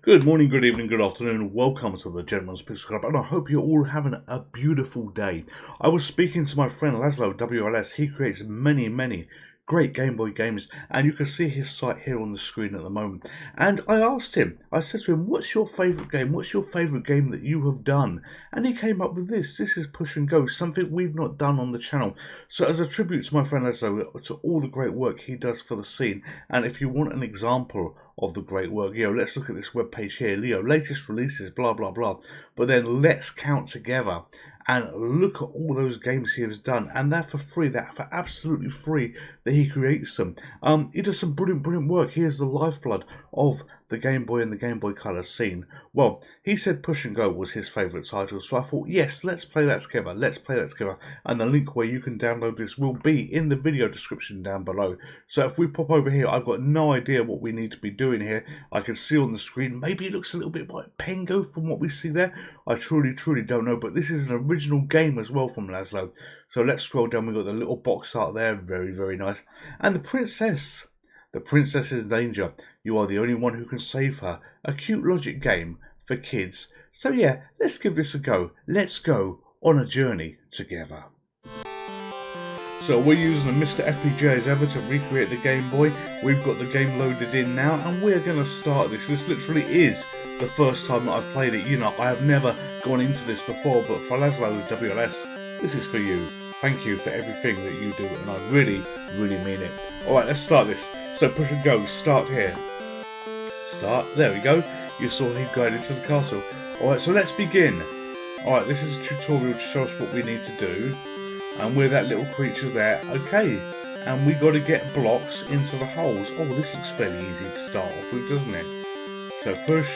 Good morning, good evening, good afternoon. Welcome to the Gentleman's Pixel Club, and I hope you're all having a beautiful day. I was speaking to my friend Laszlo, WLS. He creates many great Game Boy games, and you can see his site here on the screen at the moment. And I asked him, I said to him, what's your favourite game? What's your favourite game that you have done? And he came up with this. This is Pushingo, something we've not done on the channel. So as a tribute to my friend Laszlo, to all the great work he does for the scene, and if you want an example of the great work, let's look at this webpage here, latest releases, blah blah blah, but then let's count together and look at all those games he has done, and they're for free, they're for absolutely free that he creates them. He does some brilliant work. He is the lifeblood of the Game Boy and the Game Boy Color scene. Well, he said Pushingo was his favourite title, so I thought, yes, let's play that together, and the link where you can download this will be in the video description down below. So if we pop over here, I've got no idea what we need to be doing here. I can see on the screen, maybe it looks a little bit like Pengo from what we see there. I truly don't know, but this is an original game as well from Laszlo. So let's scroll down. We've got the little box art there, very nice. And the princess is in danger. You are the only one who can save her. A cute logic game for kids. So yeah, let's give this a go. Let's go on a journey together. So we're using a MiSTer FPGA as ever to recreate the Game Boy. We've got the game loaded in now, and we're going to start this. This literally is the first time that I've played it. You know, I have never gone into this before, but for Laszlo WLS, this is for you. Thank you for everything that you do, and I really mean it. Alright, let's start this. So push and go, start here. Start, there we go. You saw him going into the castle. Alright, so let's begin. Alright, this is a tutorial to show us what we need to do. And we're that little creature there. Okay, and we got to get blocks into the holes. Oh, this looks fairly easy to start off with, doesn't it? So push.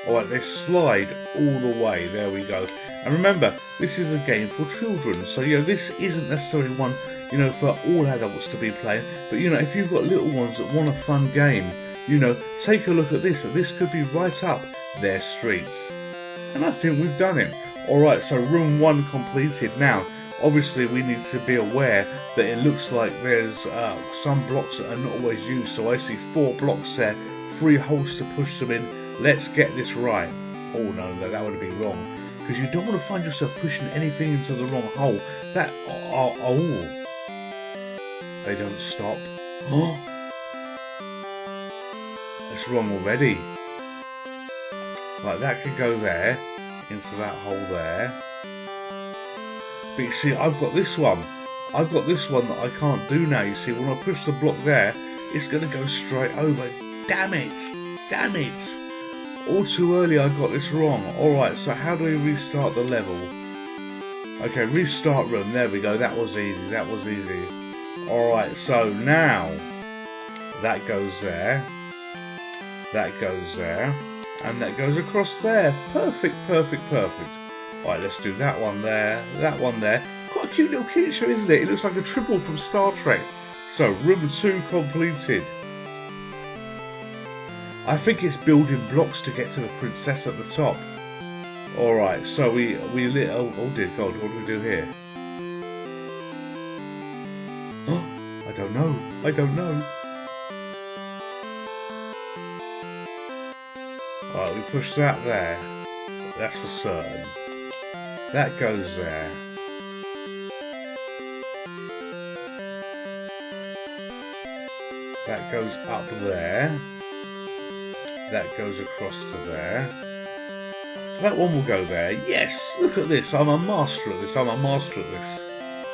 Alright, let's slide all the way. There we go. And remember, this is a game for children. So, this isn't necessarily one, for all adults to be playing. But, if you've got little ones that want a fun game, take a look at this. This could be right up their streets. And I think we've done it. Alright, so room 1 completed. Now, obviously we need to be aware that it looks like there's some blocks that are not always used. So I see 4 blocks there, 3 holes to push them in. Let's get this right. Oh no, that would be wrong. Because you don't want to find yourself pushing anything into the wrong hole. That, they don't stop. Oh, that's wrong already. Right, that could go there, into that hole there. But you see, I've got this one. I've got this one that I can't do now. You see, when I push the block there, it's going to go straight over. Damn it. All too early I got this wrong. Alright, so how do we restart the level? Okay, restart room. There we go. That was easy. Alright, so now that goes there. That goes there. And that goes across there. Perfect. Alright, let's do that one there. That one there. Quite a cute little creature, isn't it? It looks like a triple from Star Trek. So, room 2 completed. I think it's building blocks to get to the princess at the top. Alright, so we lit. Oh dear God, what do we do here? Oh, I don't know. Alright, we push that there. That's for certain. That goes there. That goes up there. That goes across to there. That one will go there. Yes! Look at this. I'm a master at this.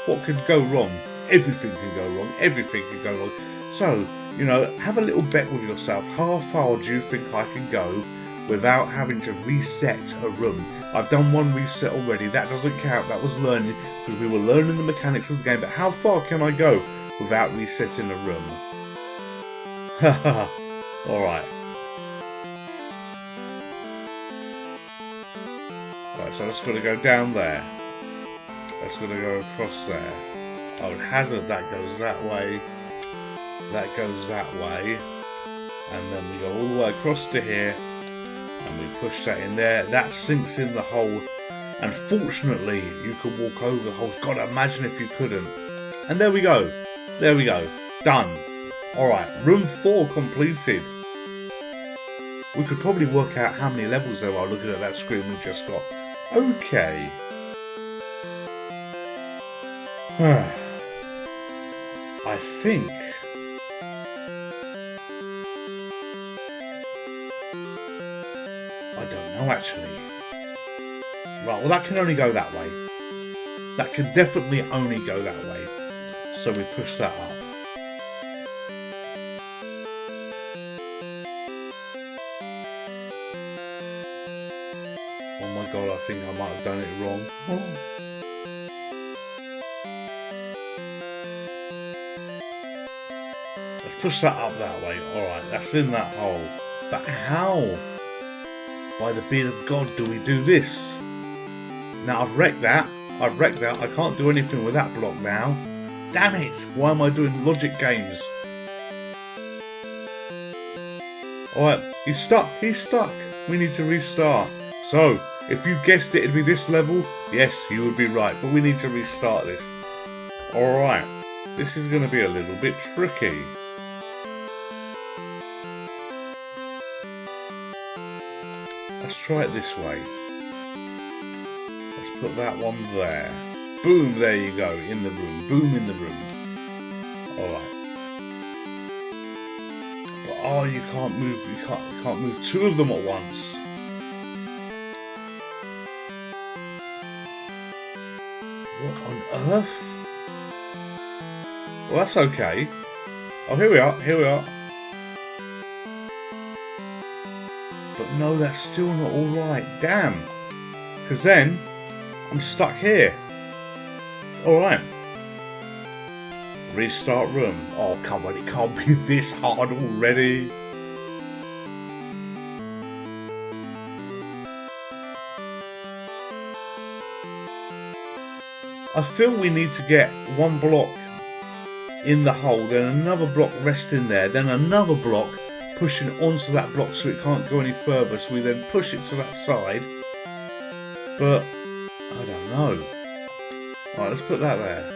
What could go wrong? Everything can go wrong. So, have a little bet with yourself. How far do you think I can go without having to reset a room? I've done one reset already. That doesn't count. That was learning, because we were learning the mechanics of the game. But how far can I go without resetting a room? Haha. Alright. Right, so that's going to go down there. That's going to go across there. Oh, hazard, that goes that way. That goes that way. And then we go all the way across to here. And we push that in there. That sinks in the hole. And fortunately, you can walk over the hole. God, imagine if you couldn't. And there we go. Done. Alright, room 4 completed. we could probably work out how many levels there are looking at that screen we've just got. Okay. I think I don't know actually. Right, well that can only go that way. That can definitely only go that way. So we push that up. Oh my god, I think I might have done it wrong. Oh. Let's push that up that way. Alright, that's in that hole. But how, by the beard of God, do we do this? Now I've wrecked that. I can't do anything with that block now. Damn it! Why am I doing logic games? Alright, he's stuck. We need to restart. So, if you guessed it, it'd be this level. Yes, you would be right, but we need to restart this. Alright, this is going to be a little bit tricky. Let's try it this way. Let's put that one there. Boom, there you go, in the room. Boom, in the room. Alright. But oh, you can't move, you can't move two of them at once. What on earth? Well, that's okay. Oh, here we are. But no, that's still not alright. Damn. Because then, I'm stuck here. Alright. Restart room. Oh, come on, it can't be this hard already. I feel we need to get one block in the hole, then another block resting there, then another block pushing onto that block so it can't go any further, so we then push it to that side. But I don't know. Alright, let's put that there.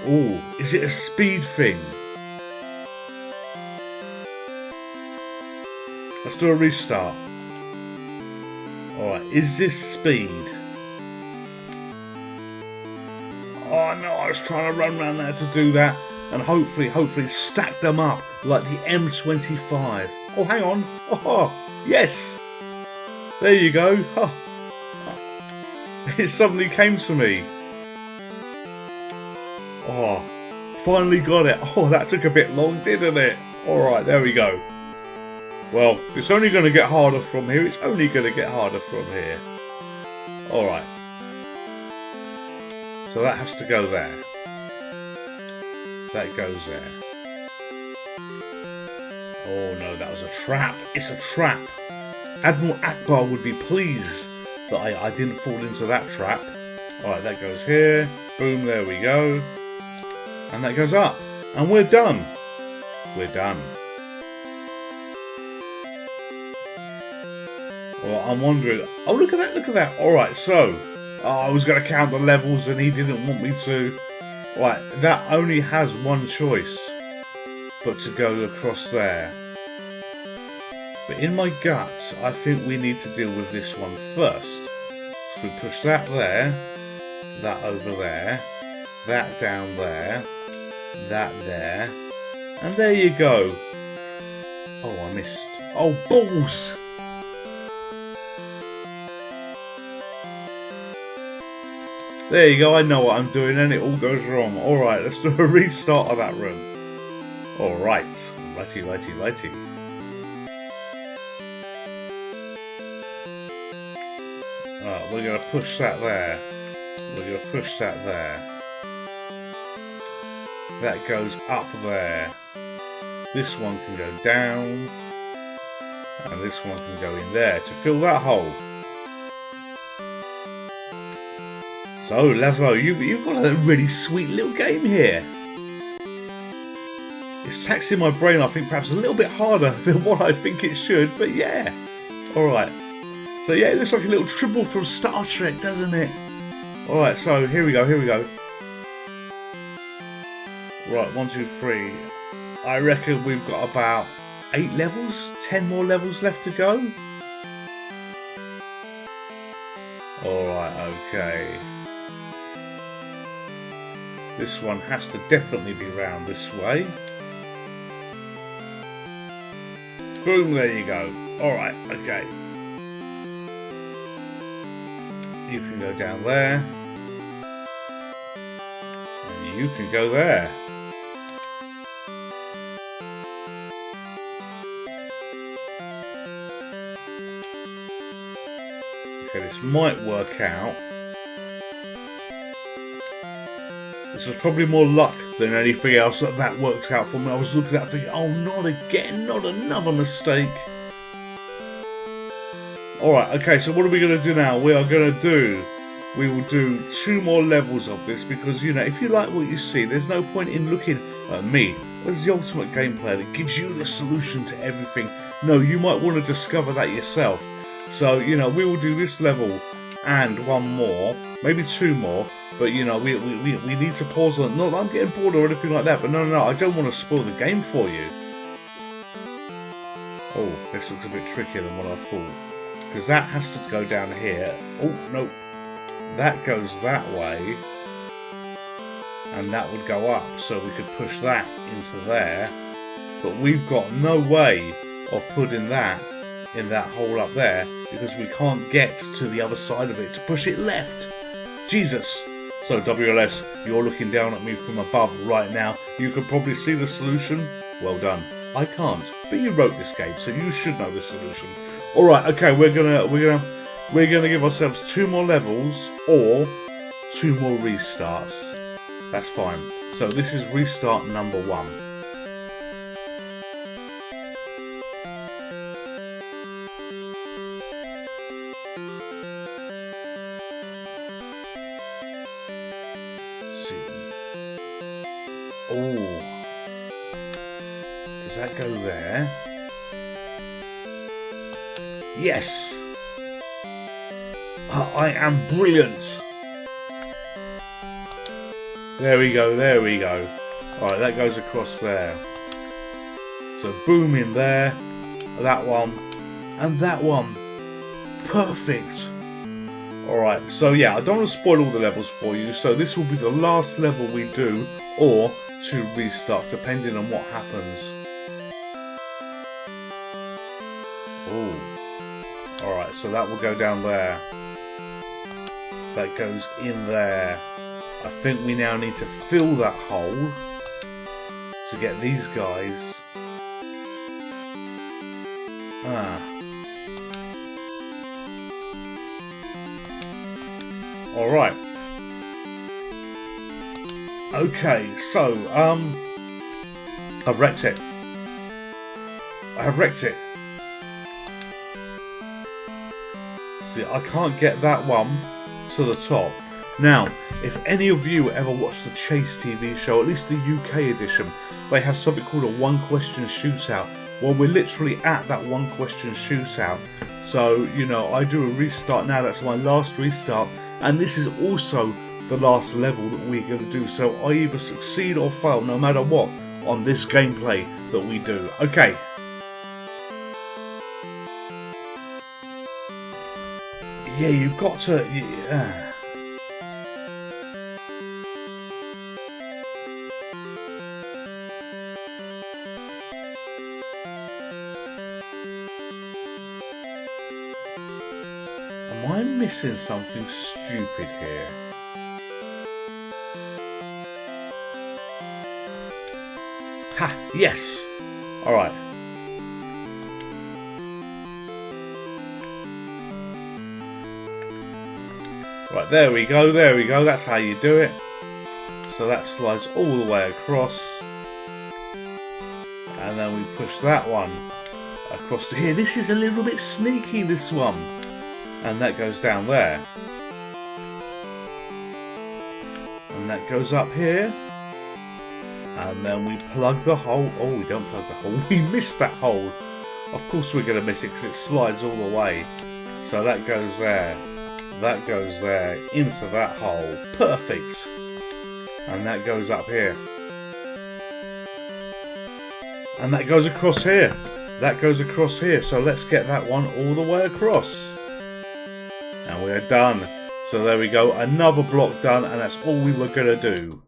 Oh, is it a speed thing? Let's do a restart. Alright, is this speed? Oh no, I was trying to run around there to do that and hopefully stack them up like the M25. Oh, hang on. Oh, yes. There you go. Oh. It suddenly came to me. Oh, finally got it. Oh, that took a bit long, didn't it? Alright, there we go. Well, it's only going to get harder from here. It's only going to get harder from here. Alright. So that has to go there. That goes there. Oh no, that was a trap. It's a trap. Admiral Akbar would be pleased that I didn't fall into that trap. Alright, that goes here. Boom, there we go. And that goes up. And we're done. We're done. Well, I'm wondering... Oh, look at that, look at that. Alright, so... I was going to count the levels and he didn't want me to. Right, that only has one choice. But to go across there. But in my guts, I think we need to deal with this one first. So we push that there. That over there. That down there. That there. And there you go. Oh, I missed. Oh, balls! There you go, I know what I'm doing and it all goes wrong. Alright, let's do a restart of that room. Alright, righty. We're going to push that there. We're going to push that there. That goes up there. This one can go down. And this one can go in there to fill that hole. So, Laszlo, you've got a really sweet little game here. It's taxing my brain, I think, perhaps a little bit harder than what I think it should, but yeah. Alright. So, yeah, it looks like a little tribble from Star Trek, doesn't it? Alright, so, here we go. Right, 1, 2, 3. I reckon we've got about 8 levels? 10 more levels left to go? Alright, okay. This one has to definitely be round this way. Boom, there you go. Alright, okay. You can go down there. And you can go there. Okay, this might work out. This was probably more luck than anything else that works out for me. I was looking at that thinking, oh, not again, not another mistake. Alright, okay, so what are we going to do now? We will do 2 more levels of this because, you know, if you like what you see, there's no point in looking at me as the ultimate game player that gives you the solution to everything. No, you might want to discover that yourself. So, you know, we will do this level and 1 more, maybe 2 more, but, you know, we need to pause on it. Not that I'm getting bored or anything like that, but no, I don't want to spoil the game for you. Oh, this looks a bit trickier than what I thought. Because that has to go down here. Oh, no. That goes that way. And that would go up, so we could push that into there. But we've got no way of putting that in that hole up there because we can't get to the other side of it to push it left. Jesus. So WLS, you're looking down at me from above right now. You can probably see the solution. Well done. I can't, but you wrote this game, so you should know the solution. All right, okay, we're gonna give ourselves 2 more levels or 2 more restarts. That's fine. So this is restart number 1. Oh, does that go there? Yes! I am brilliant! There we go, there we go. Alright, that goes across there. So boom in there, that one, and that one. Perfect! Alright, so yeah, I don't want to spoil all the levels for you, so this will be the last level we do, or 2 restarts, depending on what happens. Oh. Alright, so that will go down there. That goes in there. I think we now need to fill that hole to get these guys. Alright. Okay, so, I've wrecked it. I have wrecked it. See, I can't get that one to the top. Now, if any of you ever watched the Chase TV show, at least the UK edition, they have something called a 1-question shootout. Well, we're literally at that 1-question shootout. So, you know, I do a restart now. That's my last restart. And this is also the last level that we're going to do. So I either succeed or fail, no matter what, on this gameplay that we do. Okay. Yeah, you've got to... Yeah. Am I missing something stupid here? Ha! Yes! Alright. Right, there we go, that's how you do it. So that slides all the way across. And then we push that one across to here. This is a little bit sneaky, this one. And that goes down there. And that goes up here. And then we plug the hole. Oh, we don't plug the hole. We missed that hole. Of course we're going to miss it because it slides all the way. So that goes there. That goes there. Into that hole. Perfect. And that goes up here. And that goes across here. that goes across here. So let's get that one all the way across. And we're done. So there we go, another block done, and that's all we were going to do.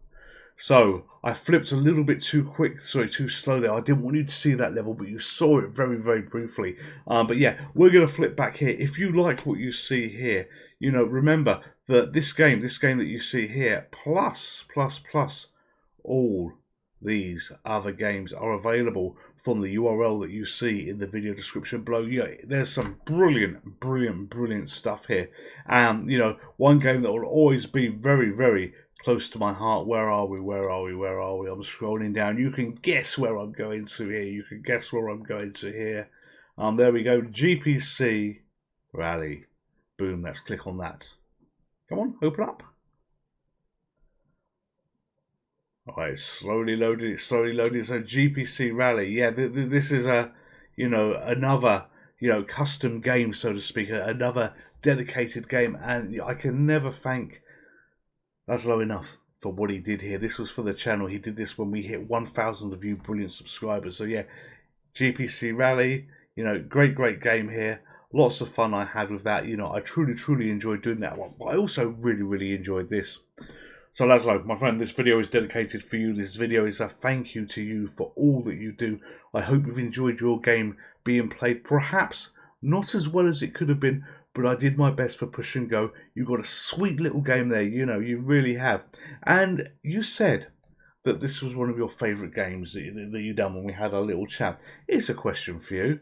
So I flipped a little bit too quick, sorry, too slow there. I didn't want you to see that level, but you saw it very, very briefly. But yeah, we're going to flip back here. If you like what you see here, you know, remember that this game that you see here, plus all these other games are available from the URL that you see in the video description below. Yeah, there's some brilliant stuff here. You know, one game that will always be very, very close to my heart. Where are we? I'm scrolling down. You can guess where I'm going to here. There we go. GPC Rally. Boom. Let's click on that. Come on, open up. Alright, slowly loading. So GPC Rally. Yeah, this is a, you know, another, you know, custom game, so to speak. Another dedicated game, and I can never thank Laszlo enough for what he did here. This was for the channel. He did this when we hit 1,000 of you brilliant subscribers. So yeah, GPC Rally, you know, great game here. Lots of fun I had with that. You know, I truly enjoyed doing that one. But I also really enjoyed this. So Laszlo, my friend, this video is dedicated for you. This video is a thank you to you for all that you do. I hope you've enjoyed your game being played. Perhaps not as well as it could have been, but I did my best for Pushingo. You got a sweet little game there, you know, you really have. And you said that this was one of your favourite games that you done when we had our little chat. Here's a question for you.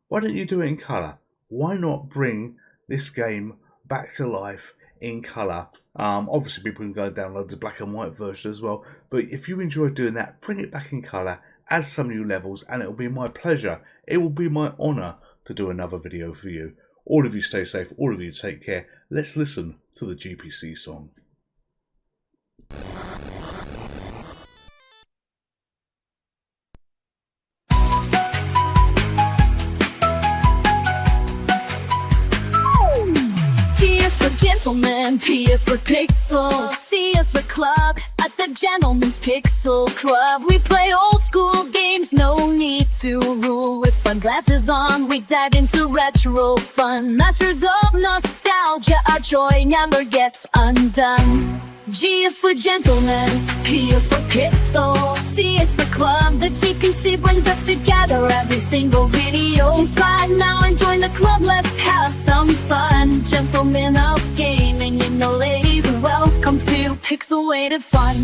Why don't you do it in colour? Why not bring this game back to life in colour? Obviously people can go download the black and white version as well, but if you enjoy doing that, bring it back in colour, add some new levels, and it will be my pleasure, it will be my honour to do another video for you. All of you stay safe, all of you take care. Let's listen to the GPC song. Gentlemen, P is for Pixel, C is for Club. At the Gentleman's Pixel Club, we play old school games, no need to rule. With sunglasses on, we dive into retro fun. Masters of nostalgia, our joy never gets undone. G is for Gentlemen, P is for Pixel, C is for Club. The GPC brings us together every single video. Subscribe now and join the club, let's have some fun. Gentlemen of gaming, you know ladies, welcome to Pixelated Fun.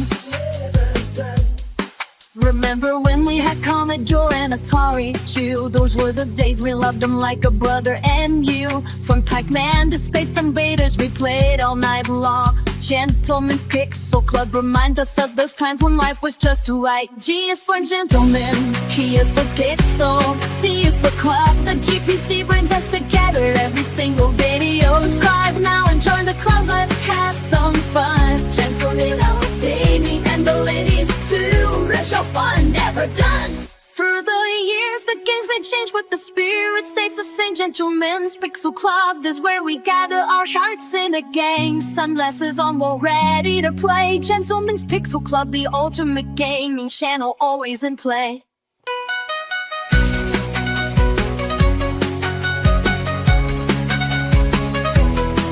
Remember when we had Commodore and Atari too? Those were the days, we loved them like a brother and you. From Pac-Man to Space Invaders, we played all night long. Gentleman's Pixel Club reminds us of those times when life was just right. G is for Gentleman, P is for Pixel, C is for Club. The GPC brings us together every single video. Subscribe now and join the club, let's have some fun. Gentlemen of gaming and the ladies too, retro fun never done. Through the years, the games may change, but the spirit stays the same. Gentlemen's Pixel Club is where we gather our hearts in a gang. Sunglasses on, we're ready to play. Gentlemen's Pixel Club, the ultimate gaming channel, always in play.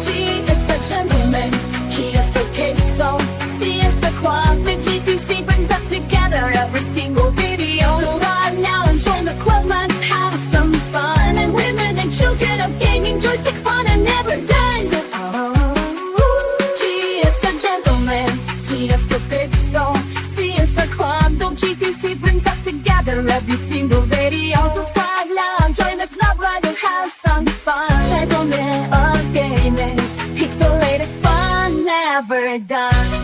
G is for Gentlemen, P is for Pixel, C is for Club. The GPC brings us together every single video. Now and join the club, let's have some fun. And women and children of gaming, joystick fun and never done. G is for Gentleman, T is for Pixel, C is for Club. The GPC brings us together every single video. Subscribe now, join the club, right, and have some fun. Gentlemen of gaming, pixelated fun never done.